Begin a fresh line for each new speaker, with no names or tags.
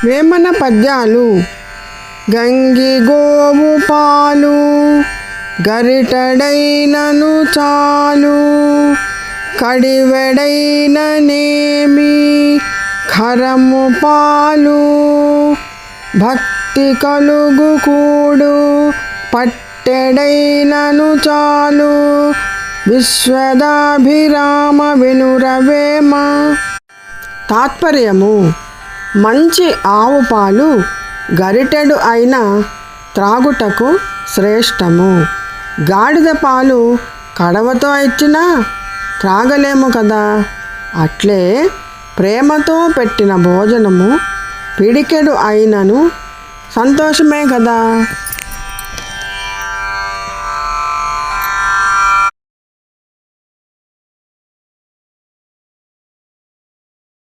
వేమన పద్యాలు. గంగి గోవు పాలు గరిటడైనను చాలు, కడివెడైననేమి ఖరము పాలు. భక్తి కలుగు కూడు పట్టెడైనను చాలు, విశ్వదాభిరామ వినురవేమ. తాత్పర్యము: మంచి ఆవు పాలు గరిటెడు అయిన త్రాగుటకు శ్రేష్టము. గాడిద పాలు కడవతో ఇచ్చినా త్రాగలేము కదా. అట్లే ప్రేమతో పెట్టిన భోజనము పిడికెడు అయినను సంతోషమే కదా.